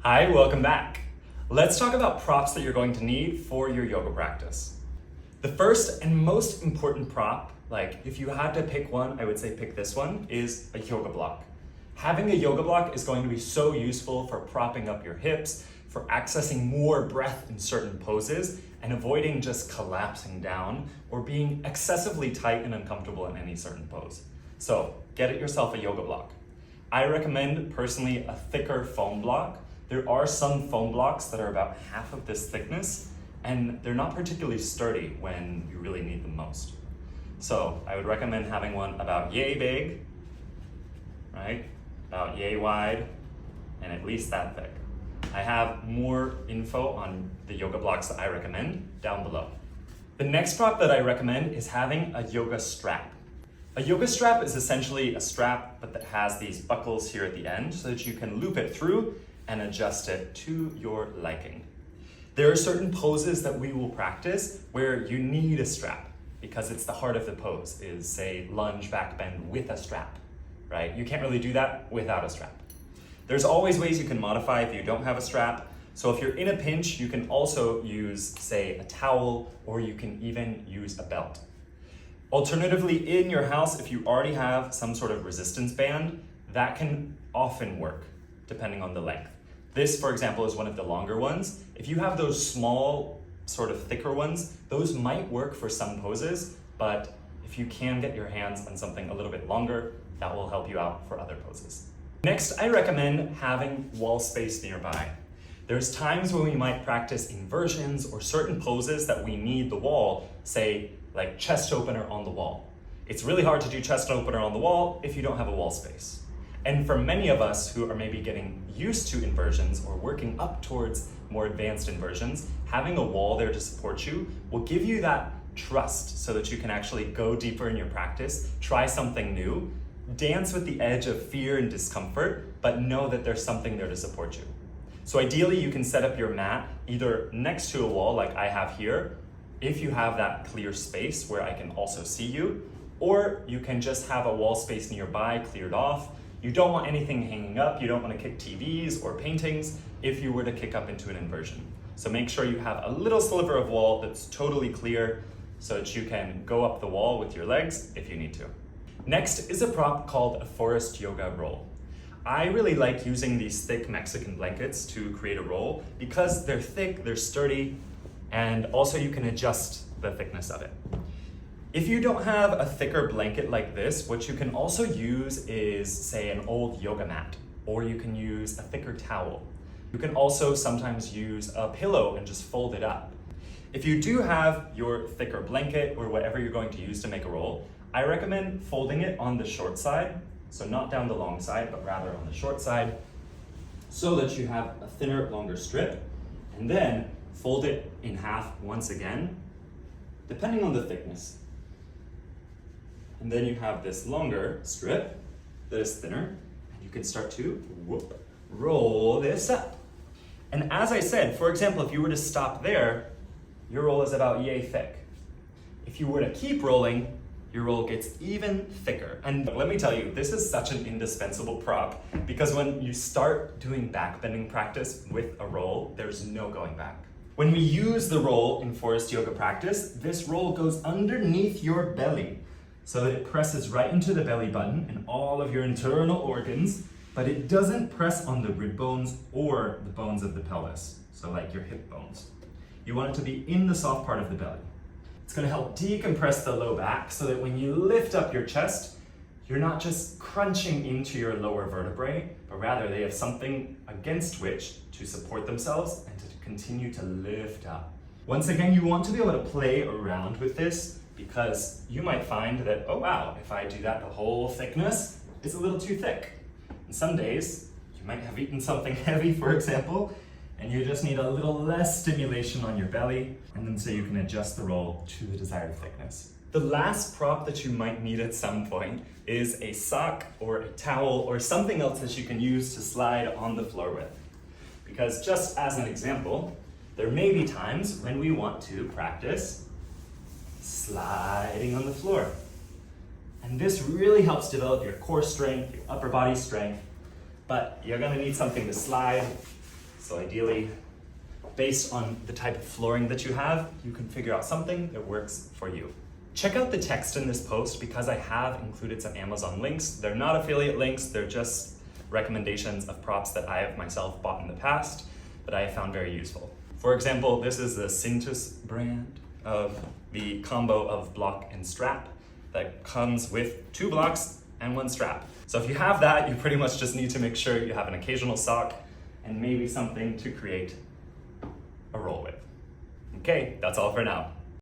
Hi, welcome back. Let's talk about props that you're going to need for your yoga practice. The first and most important prop, like if you had to pick one, I would say pick this one, is a yoga block. Having a yoga block is going to be so useful for propping up your hips, for accessing more breath in certain poses, and avoiding just collapsing down or being excessively tight and uncomfortable in any certain pose. So get yourself a yoga block. I recommend personally a thicker foam block. There are some foam blocks that are about half of this thickness, and they're not particularly sturdy when you really need them most. So I would recommend having one about yay big, right? About yay wide, and at least that thick. I have more info on the yoga blocks that I recommend down below. The next prop that I recommend is having a yoga strap. A yoga strap is essentially a strap, but that has these buckles here at the end so that you can loop it through and adjust it to your liking. There are certain poses that we will practice where you need a strap because it's the heart of the pose, is say lunge, back bend with a strap, right? You can't really do that without a strap. There's always ways you can modify if you don't have a strap. So if you're in a pinch, you can also use, say, a towel, or you can even use a belt. Alternatively, in your house, if you already have some sort of resistance band, that can often work, depending on the length. This, for example, is one of the longer ones. If you have those small, sort of thicker ones, those might work for some poses, but if you can get your hands on something a little bit longer, that will help you out for other poses. Next, I recommend having wall space nearby. There's times when we might practice inversions or certain poses that we need the wall, say like chest opener on the wall. It's really hard to do chest opener on the wall if you don't have a wall space. And for many of us who are maybe getting used to inversions or working up towards more advanced inversions, having a wall there to support you will give you that trust so that you can actually go deeper in your practice, try something new, dance with the edge of fear and discomfort, but know that there's something there to support you. So ideally you can set up your mat either next to a wall like I have here, if you have that clear space where I can also see you, or you can just have a wall space nearby cleared off. You don't want anything hanging up, you don't want to kick TVs or paintings if you were to kick up into an inversion. So make sure you have a little sliver of wall that's totally clear so that you can go up the wall with your legs if you need to. Next is a prop called a Forrest yoga roll. I really like using these thick Mexican blankets to create a roll because they're thick, they're sturdy, and also you can adjust the thickness of it. If you don't have a thicker blanket like this, what you can also use is, say, an old yoga mat, or you can use a thicker towel. You can also sometimes use a pillow and just fold it up. If you do have your thicker blanket or whatever you're going to use to make a roll, I recommend folding it on the short side, so not down the long side, but rather on the short side, so that you have a thinner, longer strip, and then fold it in half once again, depending on the thickness. And then you have this longer strip that is thinner, and you can start to roll this up. And as I said, for example, if you were to stop there, your roll is about yay thick. If you were to keep rolling, your roll gets even thicker. And let me tell you, this is such an indispensable prop because when you start doing backbending practice with a roll, there's no going back. When we use the roll in Forrest yoga practice, this roll goes underneath your belly so that it presses right into the belly button and all of your internal organs, but it doesn't press on the rib bones or the bones of the pelvis, so like your hip bones. You want it to be in the soft part of the belly. It's going to help decompress the low back so that when you lift up your chest, you're not just crunching into your lower vertebrae, but rather they have something against which to support themselves and to continue to lift up. Once again, you want to be able to play around with this because you might find that, oh wow, if I do that the whole thickness, it's a little too thick. And some days, you might have eaten something heavy, for example, and you just need a little less stimulation on your belly, and then so you can adjust the roll to the desired thickness. The last prop that you might need at some point is a sock or a towel or something else that you can use to slide on the floor with. Because just as an example, there may be times when we want to practice sliding on the floor. And this really helps develop your core strength, your upper body strength, but you're gonna need something to slide. So ideally, based on the type of flooring that you have, you can figure out something that works for you. Check out the text in this post because I have included some Amazon links. They're not affiliate links, they're just recommendations of props that I have myself bought in the past that I have found very useful. For example, this is the Cintus brand of the combo of block and strap that comes with 2 blocks and 1 strap. So if you have that, you pretty much just need to make sure you have an occasional sock and maybe something to create a roll with. Okay, that's all for now.